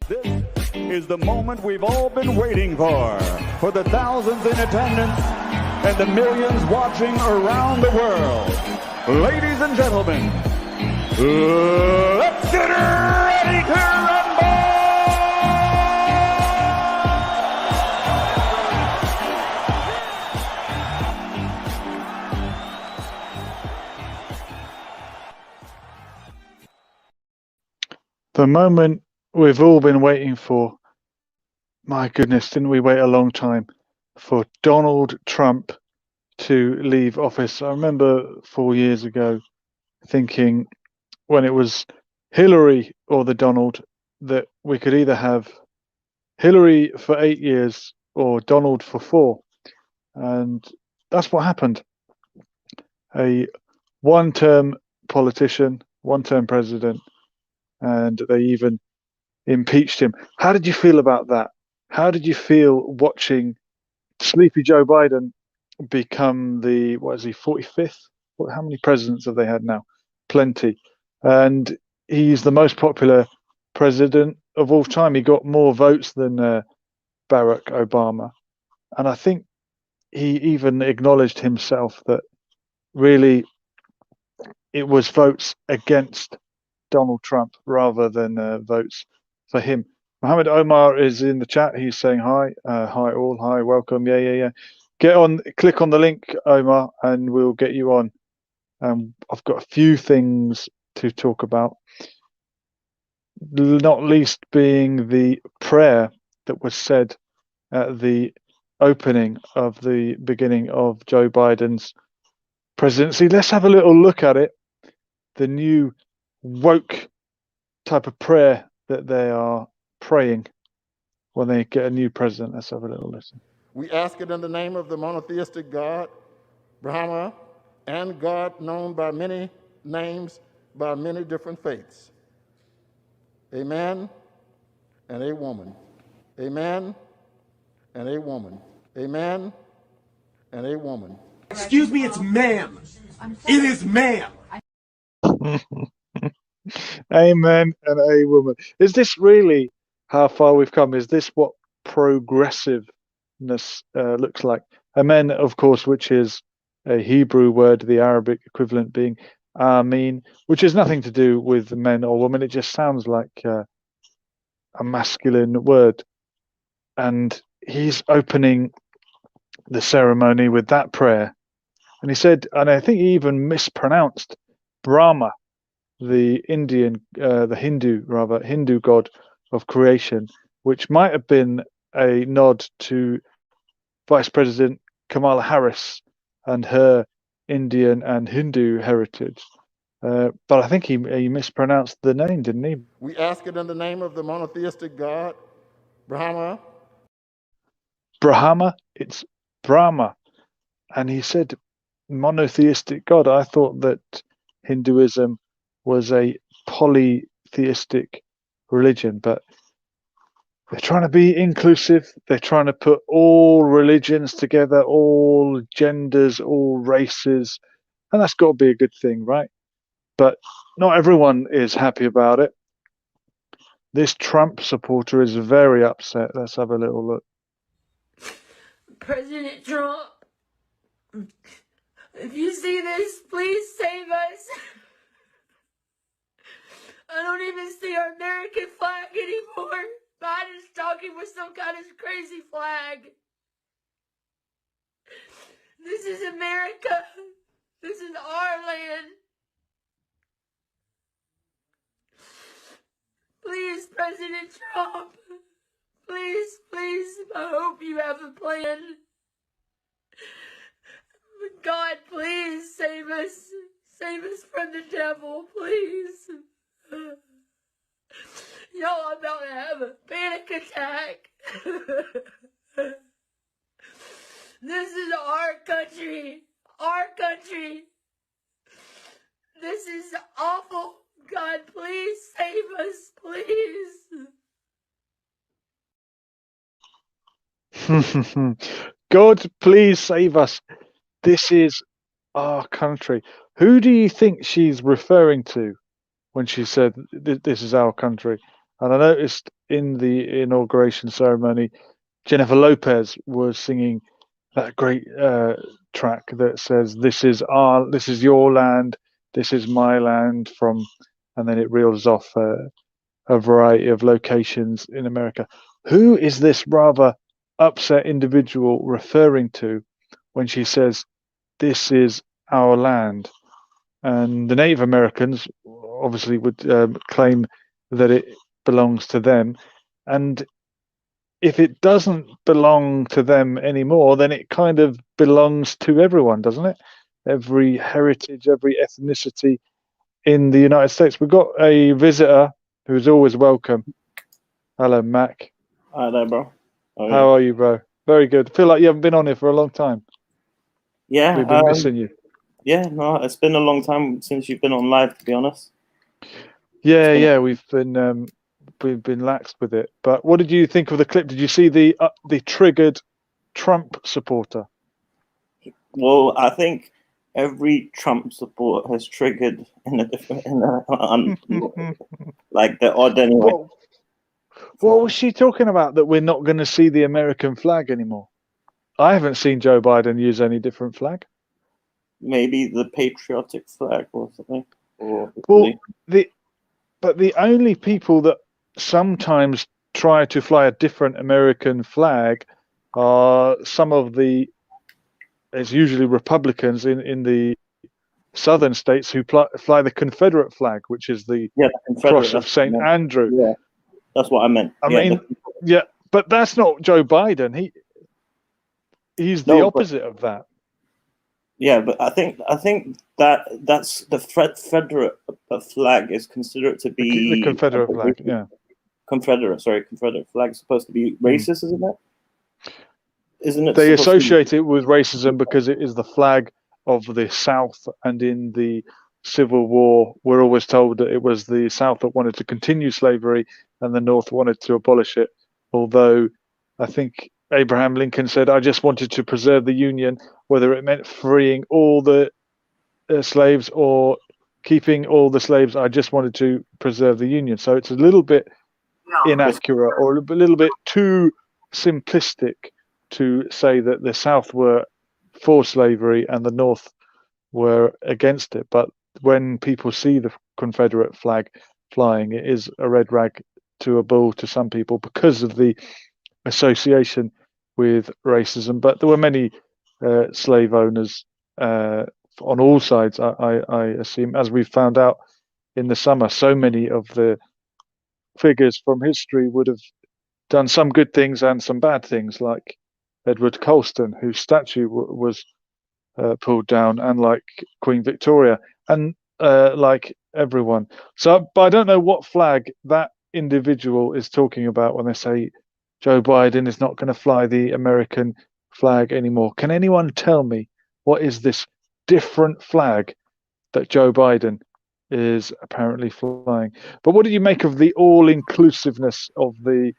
This is the moment we've all been waiting for the thousands in attendance and the millions watching around the world. Ladies and gentlemen, let's get ready to rumble! The moment we've all been waiting for. My goodness, didn't we wait a long time for Donald Trump to leave office? I remember 4 years ago thinking when it was Hillary or the Donald that we could either have Hillary for 8 years or Donald for 4. And that's what happened. A one-term politician, one-term president, and they even impeached him. How did you feel about that? How did you feel watching sleepy Joe Biden become the, what is he, 45th? How many presidents have they had now? Plenty. And he's the most popular president of all time. He got more votes than Barack Obama. And I think he even acknowledged himself that really it was votes against Donald Trump rather than votes for him. Mohammed Omar is in the chat. He's saying hi. Hi all. Hi, welcome. Yeah. Get on, click on the link, Omar, and we'll get you on. I've got a few things to talk about, not least being the prayer that was said at the opening of the beginning of Joe Biden's presidency. Let's have a little look at it. The new woke type of prayer that they are praying when they get a new president. Let's have a little listen. We ask it in the name of the monotheistic God, Brahma, and God known by many names, by many different faiths. Amen and a woman. Amen and a woman. Amen and a woman. Excuse me, it's ma'am. It is ma'am. Amen and a woman. Is this really how far we've come? Is this what progressiveness looks like? Amen, of course, which is a Hebrew word, the Arabic equivalent being Amin, which has nothing to do with men or women. It just sounds like a masculine word. And he's opening the ceremony with that prayer. And he said, and I think he even mispronounced Brahma, the Hindu god of creation, which might have been a nod to Vice President Kamala Harris and her Indian and Hindu heritage. But I think he mispronounced the name, didn't he? We ask it in the name of the monotheistic God, Brahma. Brahma, it's Brahma. And he said monotheistic God. I thought that Hinduism was a polytheistic religion, but they're trying to be inclusive. They're trying to put all religions together, all genders, all races, and that's got to be a good thing, right? But not everyone is happy about it. This Trump supporter is very upset. Let's have a little look. President Trump, if you see this, please save us. I don't even see our American flag anymore. Biden's talking with some kind of crazy flag. This is America. This is our land. Please, President Trump. Please, I hope you have a plan. God, please save us. Save us from the devil, please. Y'all are about to have a panic attack. This is our country. Our country. This is awful. God, please save us, please. God, please save us. This is our country. Who do you think she's referring to when she said this is our country? And I noticed in the inauguration ceremony, Jennifer Lopez was singing that great track that says, this is your land, this is my land," and then it reels off a variety of locations in America. Who is this rather upset individual referring to when she says, "This is our land"? And the Native Americans obviously would claim that it belongs to them. And if it doesn't belong to them anymore, then it kind of belongs to everyone, doesn't it? Every heritage, every ethnicity in the United States. We've got a visitor who's always welcome. Hello, Mac. Hi there, bro. How are you, bro? Very good. Feel like you haven't been on here for a long time. Yeah, We've been missing you. Yeah, no, it's been a long time since you've been on live, to be honest. Yeah, we've been laxed with it. But what did you think of the clip? Did you see the triggered Trump supporter? Well, I think every Trump support has triggered in a different, like the odd anyway. What was she talking about? That we're not going to see the American flag anymore? I haven't seen Joe Biden use any different flag. Maybe the patriotic flag or something. Well, the only people that sometimes try to fly a different American flag are some of it's usually Republicans in the southern states who fly the Confederate flag, which is the cross of St. Andrew. Yeah, that's what I meant. I mean, but that's not Joe Biden. He's the opposite of that. Yeah, but I think that's the Confederate flag is considered to be the Confederate flag. Yeah, Confederate flag is supposed to be racist, isn't it? Isn't it? They associate it with racism because it is the flag of the South, and in the Civil War, we're always told that it was the South that wanted to continue slavery and the North wanted to abolish it. Although I think Abraham Lincoln said, "I just wanted to preserve the Union," whether it meant freeing all the slaves or keeping all the slaves. I just wanted to preserve the Union. So it's a little bit inaccurate or a little bit too simplistic to say that the South were for slavery and the North were against it. But when people see the Confederate flag flying, it is a red rag to a bull to some people because of the association with racism. But there were many slave owners on all sides, I assume, as we found out in the summer. So many of the figures from history would have done some good things and some bad things, like Edward Colston, whose statue was pulled down, and like Queen Victoria, and like everyone. So, but I don't know what flag that individual is talking about when they say Joe Biden is not going to fly the American flag anymore. Can anyone tell me what is this different flag that Joe Biden is apparently flying? But what do you make of the all-inclusiveness of the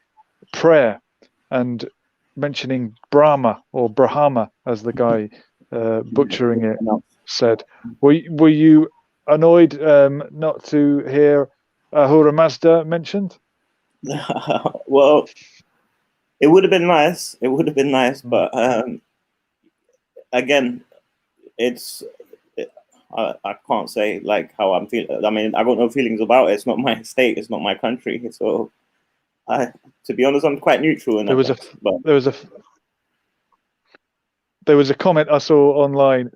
prayer and mentioning Brahma or Brahma, as the guy butchering it said? Were you annoyed not to hear Ahura Mazda mentioned? Well, it would have been nice. It would have been nice, but again, I can't say like how I'm feeling. I mean, I got no feelings about it. It's not my state. It's not my country. So, to be honest, I'm quite neutral. In there was a comment I saw online.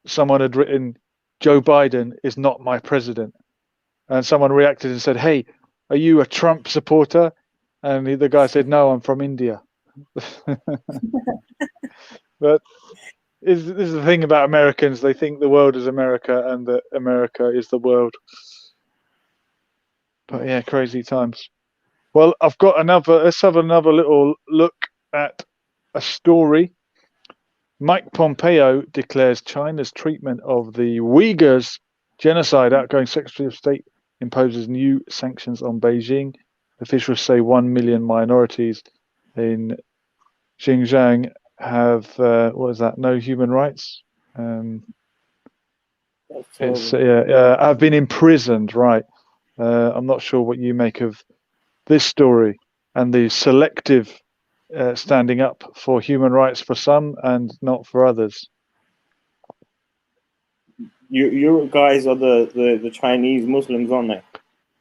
Someone had written, "Joe Biden is not my president," and someone reacted and said, "Hey, are you a Trump supporter?" And the guy said, "No, I'm from India." But this is the thing about Americans. They think the world is America and that America is the world. But yeah, crazy times. Well, let's have another little look at a story. Mike Pompeo declares China's treatment of the Uighurs genocide. Outgoing Secretary of State imposes new sanctions on Beijing. Officials say 1 million minorities in Xinjiang have no human rights. Have been imprisoned. Right. I'm not sure what you make of this story and the selective standing up for human rights for some and not for others? You guys are the Chinese Muslims, aren't they?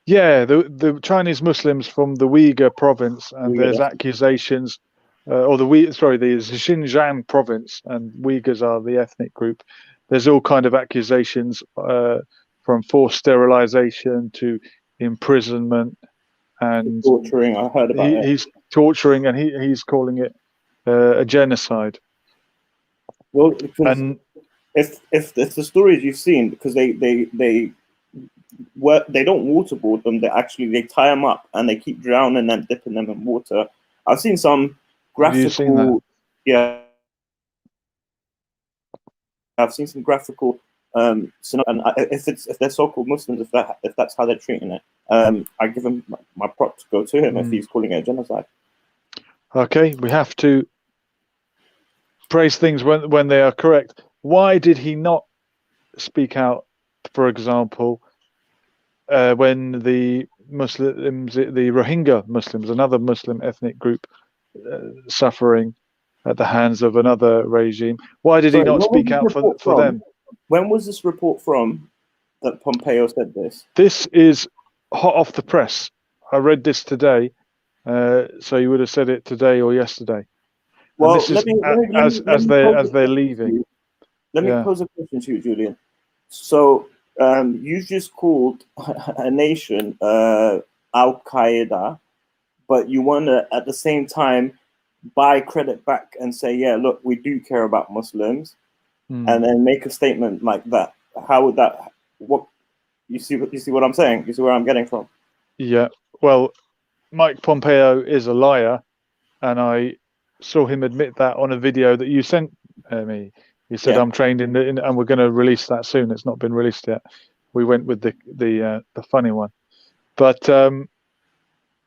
Yeah, the Chinese Muslims from the Uigher province, and Uigher, there's that's- accusations, the Xinjiang province, and Uyghurs are the ethnic group. There's all kind of accusations from forced sterilization to imprisonment, and torturing. I heard about it. he's torturing, and he's calling it a genocide. Well, because And if the stories you've seen, because they don't waterboard them. They tie them up and they keep drowning and dipping them in water. I've seen some have you seen that? graphical. Yeah, I've seen some graphical. And if they're so-called Muslims, if that's how they're treating it, I give him my props go to him if he's calling it a genocide. Okay, we have to praise things when they are correct. Why did he not speak out, for example, when the Muslims, the Rohingya Muslims, another Muslim ethnic group, suffering at the hands of another regime? Why did he not speak out for them? When was this report from that Pompeo said this? This is hot off the press. I read this today, so you would have said it today or yesterday. Well, and this is as they're leaving. Let me pose a question to you, Julian. So you just called a nation Al Qaeda, but you want to at the same time buy credit back and say, yeah, look, we do care about Muslims, and then make a statement like that. How would that? What you see what I'm saying? You see where I'm getting from? Yeah. Well, Mike Pompeo is a liar, and I saw him admit that on a video that you sent me. He said, "I'm trained in and we're going to release that soon." It's not been released yet. We went with the funny one, but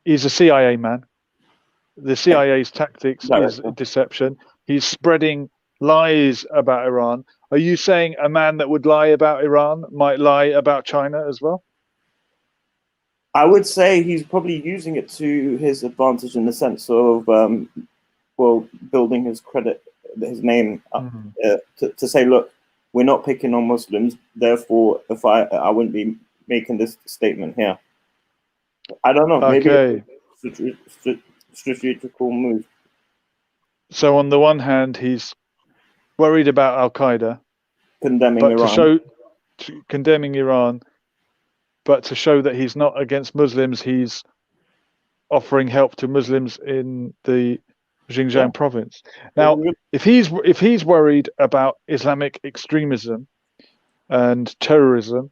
he's a CIA man. The CIA's tactics is deception. He's spreading lies about Iran. Are you saying a man that would lie about Iran might lie about China as well? I would say he's probably using it to his advantage in the sense of, building his credit, his name up, to say, look, we're not picking on Muslims. Therefore, if I wouldn't be making this statement here. I don't know. Okay. Maybe a strategical move. So on the one hand, he's worried about Al Qaeda, condemning Iran, but to show that he's not against Muslims, he's offering help to Muslims in the Xinjiang province. Now, if he's worried about Islamic extremism and terrorism,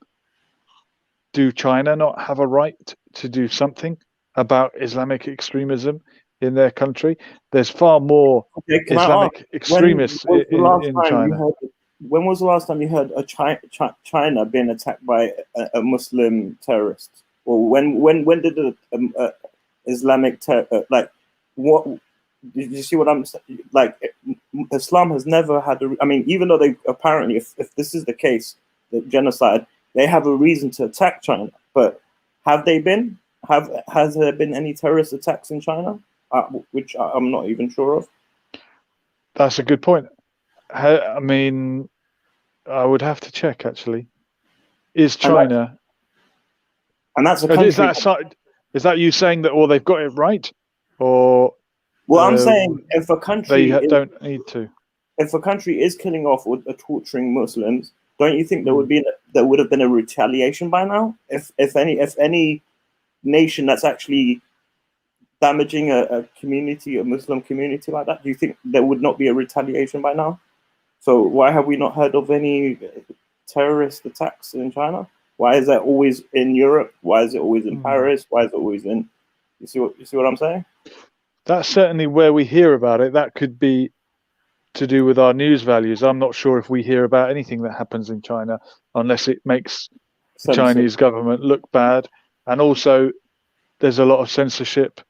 do China not have a right to do something about Islamic extremism in their country? There's far more Islamic extremists in China. When was the last time you heard a China being attacked by a Muslim terrorist? Or when did the Islamic what? Did you see what I'm saying? Like, Islam has never had even though they apparently, if this is the case, the genocide, they have a reason to attack China. But have they been? Has there been any terrorist attacks in China? Which I'm not even sure of. That's a good point. I mean, I would have to check actually. Is China? And that's a country. Is that you saying that, or they've got it right, or? Well, I'm saying if a country don't need to. If a country is killing off or torturing Muslims, don't you think there would have been a retaliation by now? If any nation that's actually damaging a community, a Muslim community like that, do you think there would not be a retaliation by now? So why have we not heard of any terrorist attacks in China? Why is that always in Europe? Why is it always in Paris? Why is it always in? You see what I'm saying? That's certainly where we hear about it. That could be to do with our news values. I'm not sure if we hear about anything that happens in China unless it makes the Chinese government look bad. And also, there's a lot of censorship.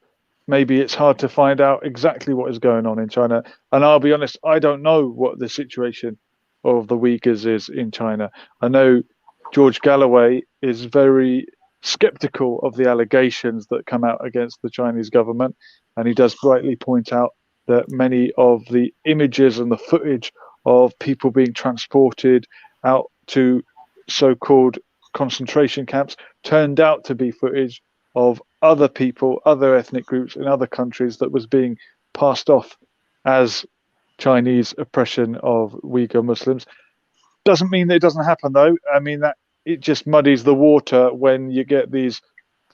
Maybe it's hard to find out exactly what is going on in China. And I'll be honest, I don't know what the situation of the Uyghurs is in China. I know George Galloway is very skeptical of the allegations that come out against the Chinese government, and he does rightly point out that many of the images and the footage of people being transported out to so-called concentration camps turned out to be footage of other people, other ethnic groups in other countries that was being passed off as Chinese oppression of Uyghur Muslims. Doesn't mean that it doesn't happen, though. I mean, that it just muddies the water when you get these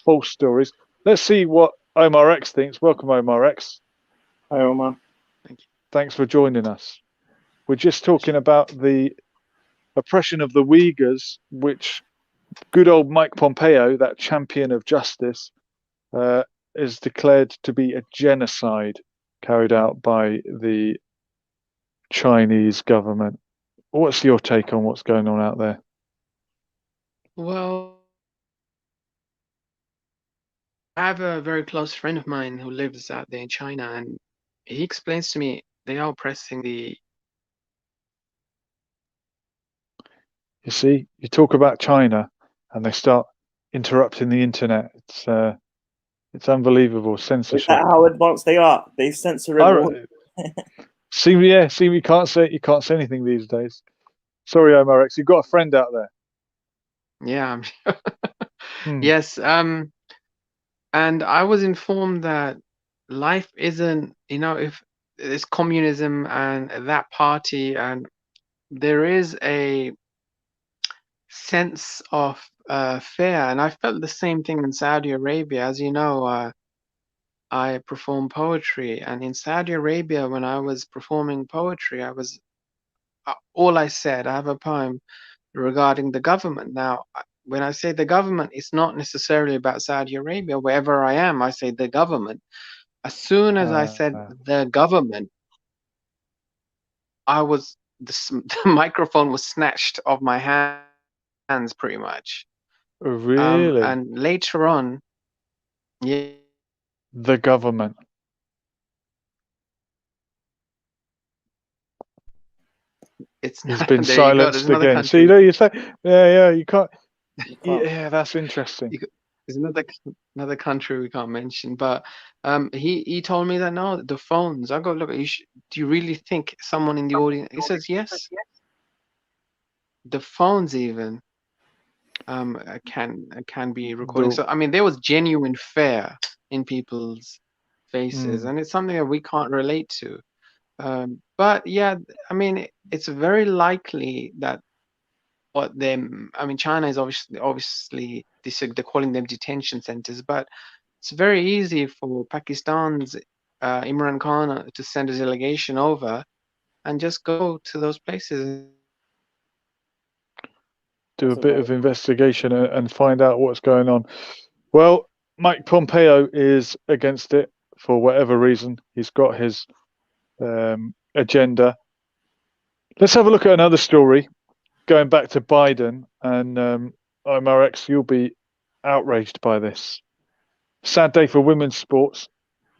false stories. Let's see what Omar X thinks. Welcome, Omar X. Hi, Omar. Thanks for joining us. We're just talking about the oppression of the Uyghurs, which good old Mike Pompeo, that champion of justice, is declared to be a genocide carried out by the Chinese government. What's your take on what's going on out there? Well, I have a very close friend of mine who lives out there in China, and he explains to me they are oppressing the. You see, you talk about China, and they start interrupting the internet. It's unbelievable Is censorship. that how advanced they are? They censor everyone. See, you can't say anything these days. Sorry, Omar X, you've got a friend out there. Yeah, yes. And I was informed that life isn't, if it's communism and that party, and there is a sense of fear, and I felt the same thing in Saudi Arabia. As you know, I perform poetry, and in Saudi Arabia, when I was performing poetry, I was all I said. I have a poem regarding the government. Now, when I say the government, it's not necessarily about Saudi Arabia. Wherever I am, I say the government. As soon as I said the government, the microphone was snatched off my hands, pretty much. Really? And later on, yeah, the government. It's He's not, been there you go. silenced again. See, you say, you can't. You can't. Yeah, that's interesting. There's another country we can't mention, but he told me that no, the phones. I go, look, do you really think someone in the audience? He says yes. The phones even can be recording. So I mean, there was genuine fear in people's faces, and it's something that we can't relate to. But yeah, I mean, it's very likely that China is obviously they're calling them detention centers, but it's very easy for Pakistan's Imran Khan to send a delegation over and just go to those places. Do a bit of investigation and find out what's going on. Well, Mike Pompeo is against it for whatever reason. He's got his agenda. Let's have a look at another story. Going back to Biden, and Omar X, you'll be outraged by this. Sad day for women's sports.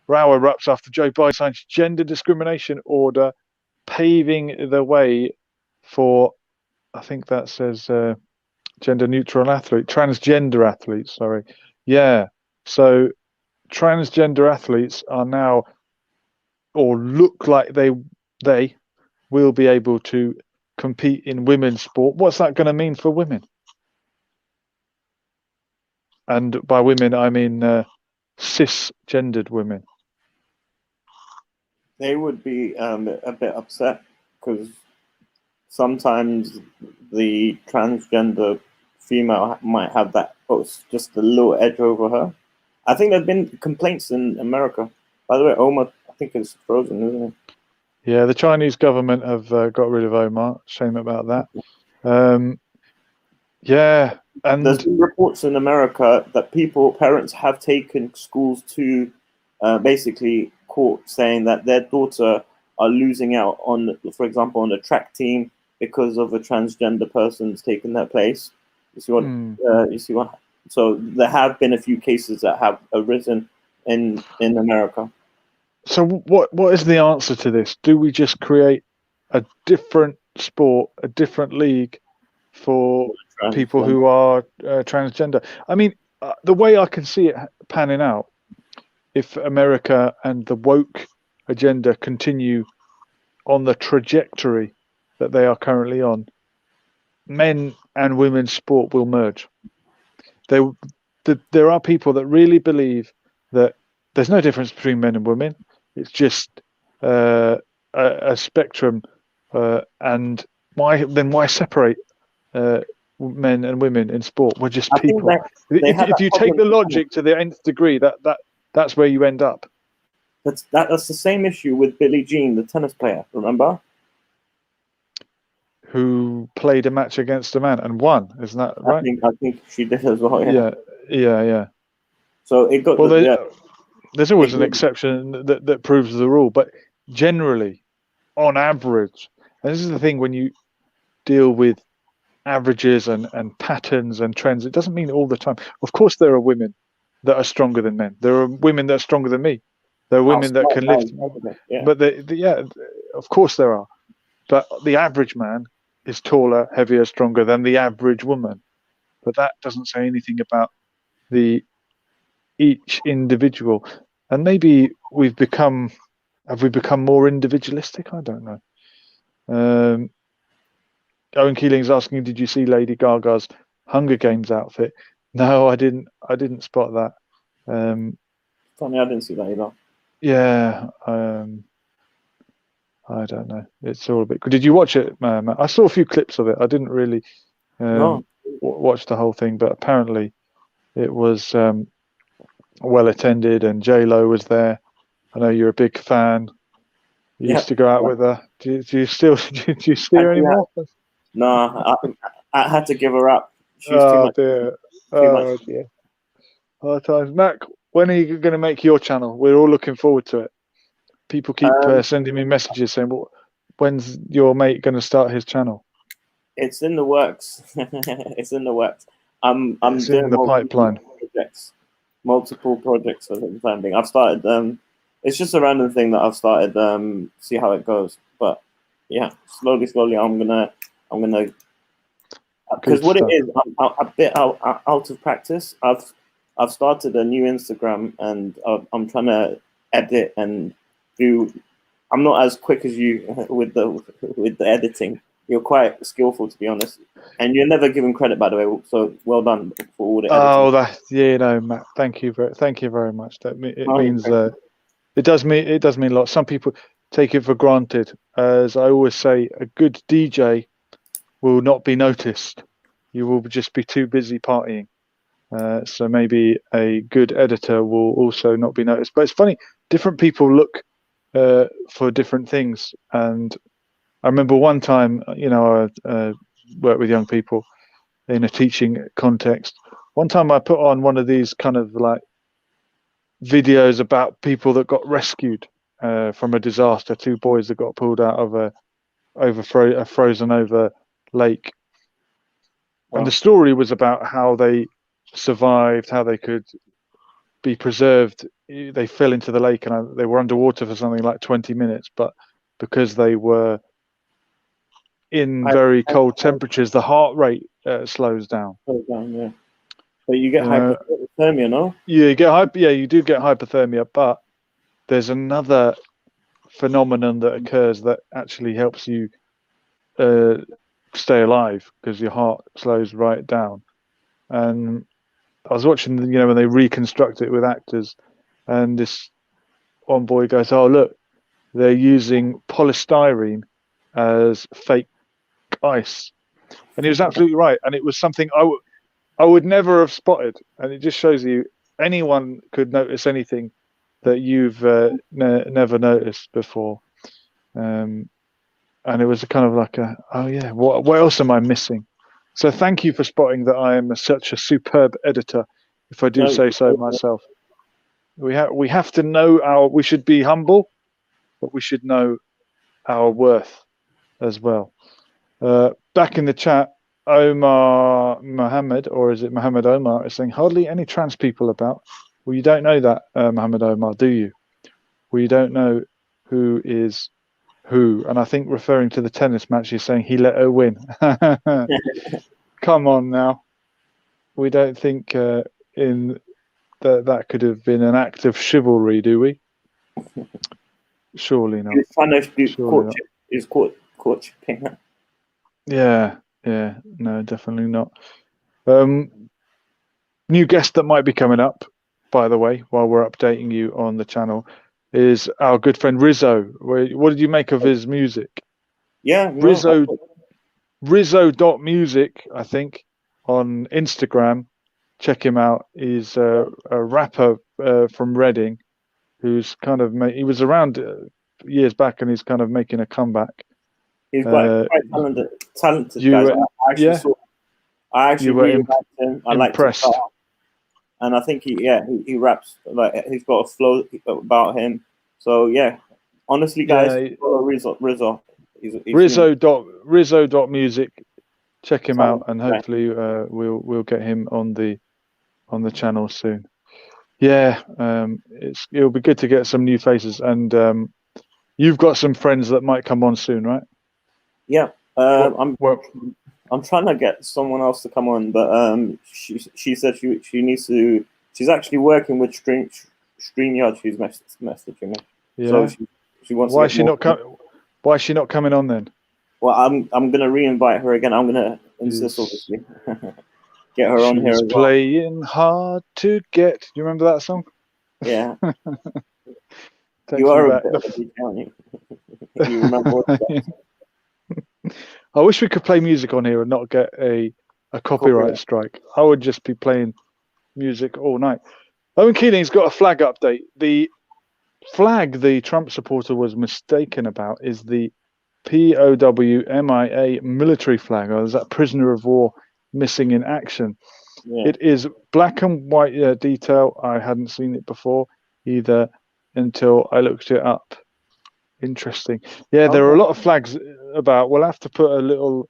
Row erupts after Joe Biden signs gender discrimination order, paving the way for, I think that says transgender athletes, sorry. Yeah, so transgender athletes are now, or look like they will be able to compete in women's sport. What's that going to mean for women? And by women, I mean cisgendered women. They would be a bit upset because sometimes the transgender female might have that just a little edge over her. I think there have been complaints in America. By the way, Omar, I think it's frozen, isn't it? Yeah, the Chinese government have got rid of Omar. Shame about that. Yeah, and there's been reports in America that parents have taken schools to basically court saying that their daughter are losing out on, for example, on the track team because of a transgender person's taken their place. You see what? So there have been a few cases that have arisen in America. So what is the answer to this? Do we just create a different sport, a different league for people who are transgender? I mean, the way I can see it panning out, if America and the woke agenda continue on the trajectory that they are currently on, men and women's sport will merge. There are people that really believe that there's no difference between men and women. It's just a spectrum, and why separate men and women in sport? We're just I think people. they have If that you take the problem. logic to the nth degree, that's where you end up. That's the same issue with Billie Jean, the tennis player. Remember? Who played a match against a man and won? Isn't that right? I think she did as well. Yeah. So it got. Well, there's always an exception that proves the rule, but generally, on average, and this is the thing when you deal with averages and patterns and trends, it doesn't mean all the time. Of course, there are women that are stronger than men. There are women that are stronger than me. There are women that can lift. But of course there are. But the average man is taller, heavier, stronger than the average woman. But that doesn't say anything about each individual. And maybe have we become more individualistic? I don't know. Owen Keeling's asking, did you see Lady Gaga's Hunger Games outfit? No, I didn't spot that. Funny, I didn't see that either. Yeah, I don't know. It's all a bit. Did you watch it, Matt? I saw a few clips of it. I didn't really watch the whole thing, but apparently it was well attended, and J-Lo was there. I know you're a big fan. You used to go out with her. Do you still do you see her anymore? No, I had to give her up. She was too much. Dear. Dear. Hard times. Mac, when are you going to make your channel? We're all looking forward to it. People keep sending me messages saying, well, when's your mate going to start his channel? It's in the works. It's in the works. I'm doing the pipeline. Multiple projects at the time being. I've started. It's just a random thing that I've started. See how it goes. But yeah, slowly, I'm gonna. Because what it is, I'm a bit out of practice. I've started a new Instagram, and I'm trying to edit and do. I'm not as quick as you with the editing. You're quite skillful, to be honest, and you're never given credit, by the way. So well done for all the editing. Matt. Thank you very much. It does mean a lot. Some people take it for granted. As I always say, a good DJ will not be noticed. You will just be too busy partying. So maybe a good editor will also not be noticed. But it's funny, different people look for different things. And I remember one time, I worked with young people in a teaching context. One time I put on one of these kind of like videos about people that got rescued from a disaster. 2 boys that got pulled out of a frozen over lake. Wow. And the story was about how they survived, how they could be preserved. They fell into the lake and they were underwater for something like 20 minutes, but because they were in very cold temperatures, the heart rate slows down. Yeah. But you get hypothermia, no? Yeah, you do get hypothermia, but there's another phenomenon that occurs that actually helps you stay alive because your heart slows right down. And I was watching, when they reconstruct it with actors, and this one boy goes, "Oh, look, they're using polystyrene as fake ice," and he was absolutely right. And it was something I would never have spotted, and it just shows you anyone could notice anything that you've never noticed before. And it was a kind of like what else am I missing? So thank you for spotting that I am such a superb editor, if I do say so myself. We have to know we should be humble, but we should know our worth as well. Back in the chat, Omar Mohammed, or is it Mohammed Omar, is saying hardly any trans people about. Well, you don't know that, Mohammed Omar, do you? Well, you don't know who is who. And I think referring to the tennis match, he's saying he let her win. Come on now. We don't think in that could have been an act of chivalry, do we? Surely not. He was trying to do Surely not. courtship. He was courtshiping her. Yeah, no, definitely not. New guest that might be coming up, by the way, while we're updating you on the channel, is our good friend Rizzo. What did you make of his music? Yeah, no, Rizzo.music, I think, on Instagram. Check him out. He's a rapper from Reading who's kind of he was around years back, and he's kind of making a comeback. he's quite talented guys. I actually You were really liked him. I liked his impressed. style. And I think he raps, like, he's got a flow about him. So yeah, honestly, guys, follow Rizzo. He's Rizzo.music. Check him out, and hopefully we'll get him on the channel soon. Yeah, it'll be good to get some new faces, and you've got some friends that might come on soon, right? Yeah, I'm trying to get someone else to come on, but she said she needs to. She's actually working with StreamYard. She's messaging me. Yeah. So she wants. Why is she not coming on then? Well, I'm gonna re-invite her again. I'm gonna insist, obviously. Get her on here as well. Playing hard to get. Do you remember that song? Yeah. You are a bit of a DJ, aren't you? You remember what I wish we could play music on here and not get a copyright strike. I would just be playing music all night. Owen Keeling's got a flag update. The flag the Trump supporter was mistaken about is the POW-MIA military flag, or is that prisoner of war missing in action. Yeah. It is black and white detail. I hadn't seen it before either until I looked it up. Interesting. Yeah, there are a lot of flags about. We'll have to put a little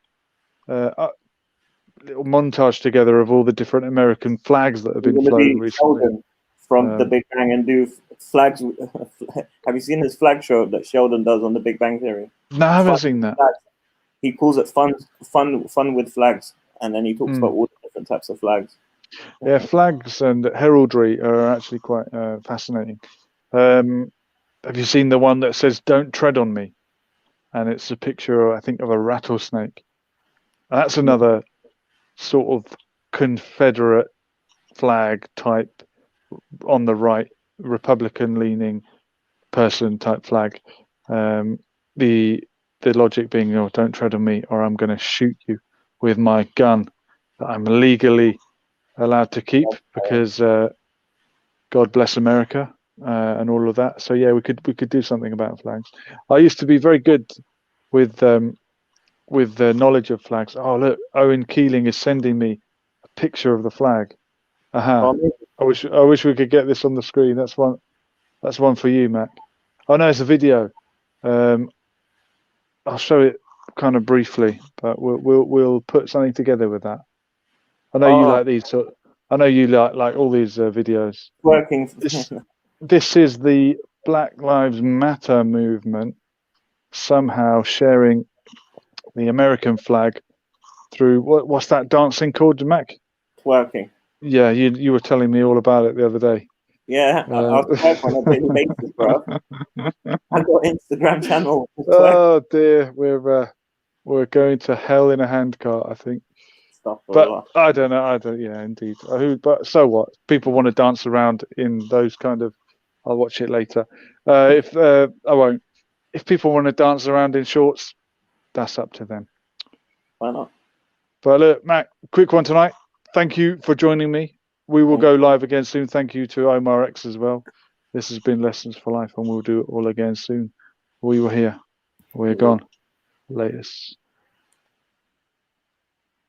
montage together of all the different American flags that have been flown recently. From the Big Bang and do flags. Have you seen his flag show that Sheldon does on the Big Bang Theory? No, I haven't seen that. Flags. He calls it fun with flags, and then he talks about all the different types of flags. Yeah, flags and heraldry are actually quite fascinating. Have you seen the one that says "Don't tread on me"? And it's a picture, I think, of a rattlesnake. And that's another sort of Confederate flag type on the right, Republican-leaning person type flag. The logic being, "Oh, don't tread on me, or I'm going to shoot you with my gun that I'm legally allowed to keep because God bless America." And all of that. So yeah, we could do something about flags. I used to be very good with the knowledge of flags. Oh look, Owen Keeling is sending me a picture of the flag. I wish we could get this on the screen. That's one for you, Mac. Oh no, it's a video. I'll show it kind of briefly, but we'll put something together with that. I know you like these. I know you like all these videos. Working. This is the Black Lives Matter movement somehow sharing the American flag through what's that dancing called, Mac? Twerking. Yeah, you were telling me all about it the other day. Yeah, I twerk on a daily basis, bro. I've got an Instagram channel. Oh dear, we're going to hell in a handcart, I think. But I don't know. Yeah, indeed. But so what? People want to dance around in those kind of. I'll watch it later. I won't. If people want to dance around in shorts, that's up to them. Why not? But look, Mac, quick one tonight. Thank you for joining me. We will go live again soon. Thank you to Omar X as well. This has been Lessons for Life, and we'll do it all again soon. We were here. We're gone. Latest.